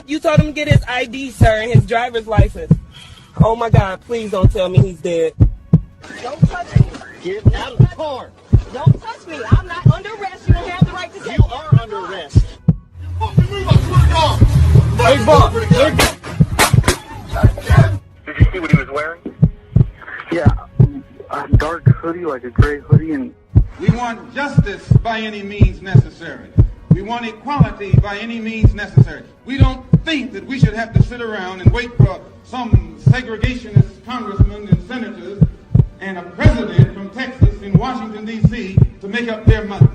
You told him to get his ID, sir, and his driver's license. Oh my God, please don't tell me he's dead. Don't touch me. Get out of the car. Don't touch me. I'm not under arrest. You don't have the right to take You are under arrest. Hey, boss. Did you see what he was wearing? Yeah, a dark hoodie, like a gray hoodie, and we want justice by any means necessary. We want equality by any means necessary. We don't think that we should have to sit around and wait for some segregationist congressmen and senators and a president from Texas in Washington, D.C. to make up their mind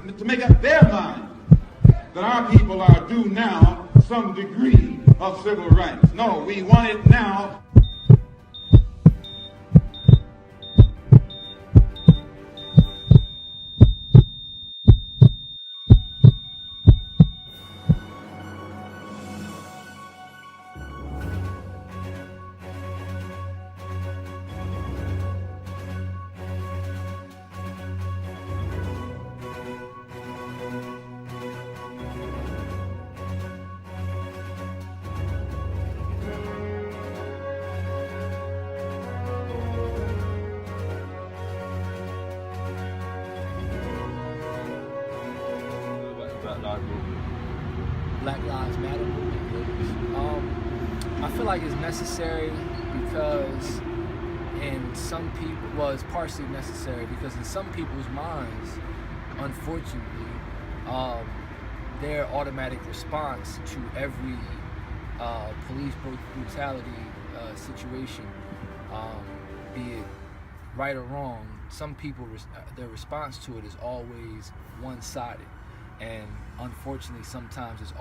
that our people are due now some degree of civil rights. No, we want it now. Black Lives Matter movement. I feel like it's necessary because it's partially necessary because in some people's minds, unfortunately, their automatic response to every police brutality situation, be it right or wrong, some people, their response to it is always one-sided. And unfortunately, sometimes it's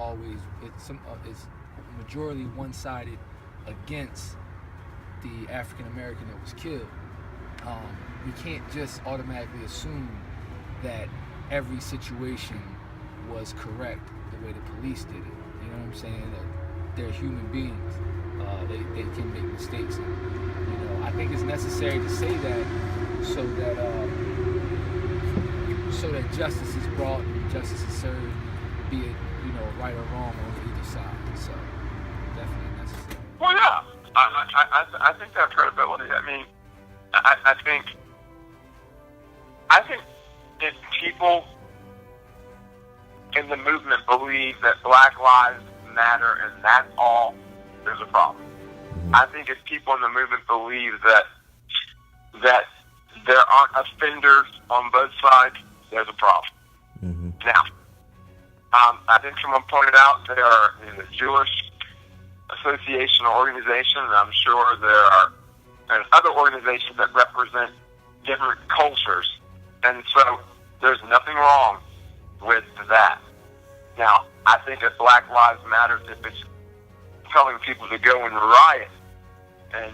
majority one-sided against the African American that was killed. We can't just automatically assume that every situation was correct the way the police did it. You know what I'm saying? That they're human beings. They can make mistakes. And, I think it's necessary to say that so that justice is brought, justice is served, be it right or wrong on either side. So definitely necessary. Well, yeah, I think that's credibility. I mean, I think if people in the movement believe that Black Lives Matter and that's all, there's a problem. I think if people in the movement believe that there aren't offenders on both sides, there's a problem. Mm-hmm. Now, I think someone pointed out there are in the Jewish Association or organization, and I'm sure there are other organizations that represent different cultures, and so there's nothing wrong with that. Now, I think that Black Lives Matter, if it's telling people to go and riot and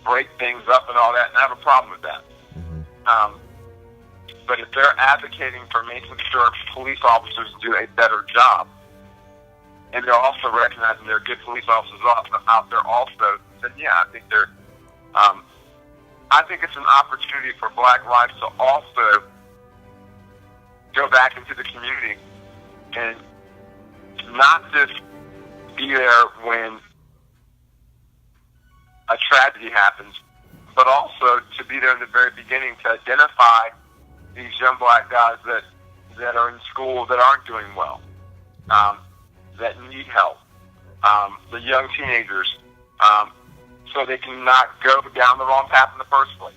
break things up and all that, and I have a problem with that. Mm-hmm. But if they're advocating for making sure police officers do a better job, and they're also recognizing there are good police officers out there also, then yeah, I think I think it's an opportunity for Black lives to also go back into the community and not just be there when a tragedy happens, but also to be there in the very beginning to identify these young Black guys that are in school that aren't doing well, that need help, the young teenagers, so they can not go down the wrong path in the first place.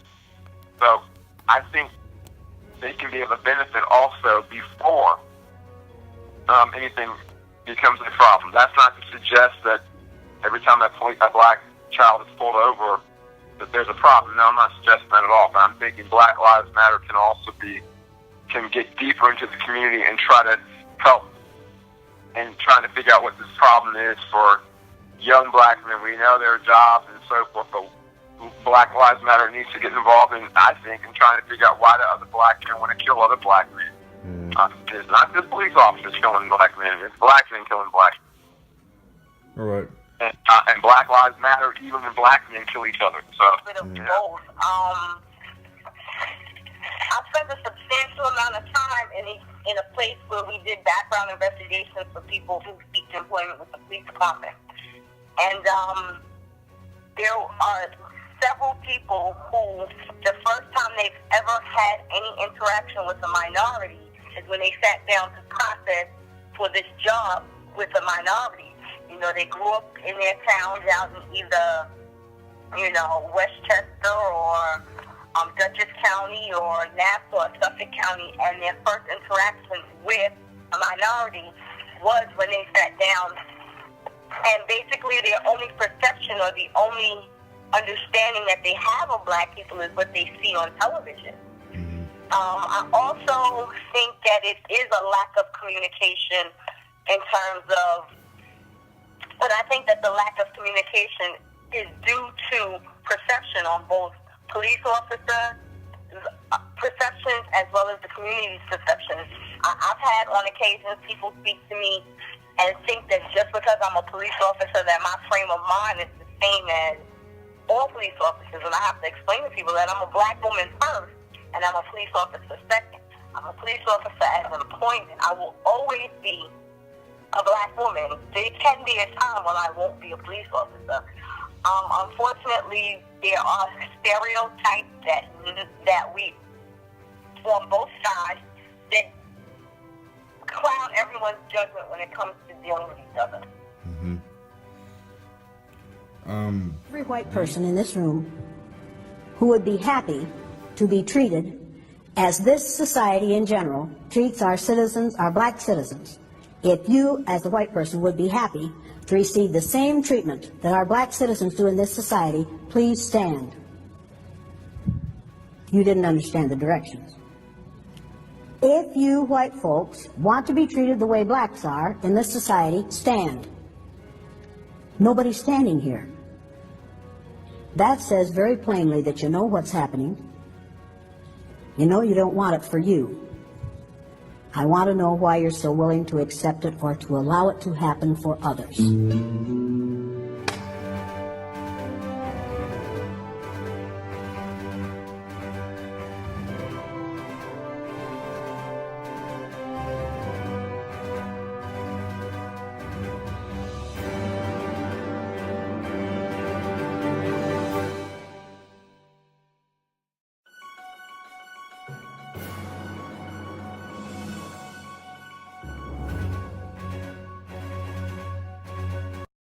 So I think they can be of a benefit also before anything becomes a problem. That's not to suggest that every time a Black child is pulled over that there's a problem. No, I'm not suggesting that at all, but I'm thinking Black Lives Matter can get deeper into the community and try to help and trying to figure out what this problem is for young Black men. We know their jobs and so forth, but Black Lives Matter needs to get involved in, I think, in trying to figure out why the other Black men want to kill other Black men. It's not just police officers killing Black men, it's Black men killing Black men. All right. And Black Lives Matter even when Black men kill each other. So, bit of both. I spent a substantial amount of time in a place where we did background investigations for people who speak to employment with the police department. And there are several people who the first time they've ever had any interaction with a minority is when they sat down to process for this job with a minority. You know, they grew up in their towns out in either, you know, Westchester or Dutchess County or Nassau or Suffolk County, and their first interaction with a minority was when they sat down. And basically their only perception or the only understanding that they have of black people is what they see on television. I also think that it is a lack of communication in terms of, but I think that the lack of communication is due to perception on both police officers' perceptions as well as the community's perceptions. I've had on occasions people speak to me and think that just because I'm a police officer that my frame of mind is the same as all police officers, and I have to explain to people that I'm a black woman first and I'm a police officer second. I'm a police officer as an appointment. I will always be a black woman. There can be a time when I won't be a police officer. Unfortunately, there are stereotypes that we, on both sides, that cloud everyone's judgment when it comes to dealing with each other. Every white person in this room who would be happy to be treated as this society in general treats our citizens, our black citizens, if you as a white person would be happy to receive the same treatment that our black citizens do in this society, please stand. You didn't understand the directions. If you white folks want to be treated the way blacks are in this society, stand. Nobody's standing here. That says very plainly that you know what's happening. You know you don't want it for you. I want to know why you're so willing to accept it or to allow it to happen for others.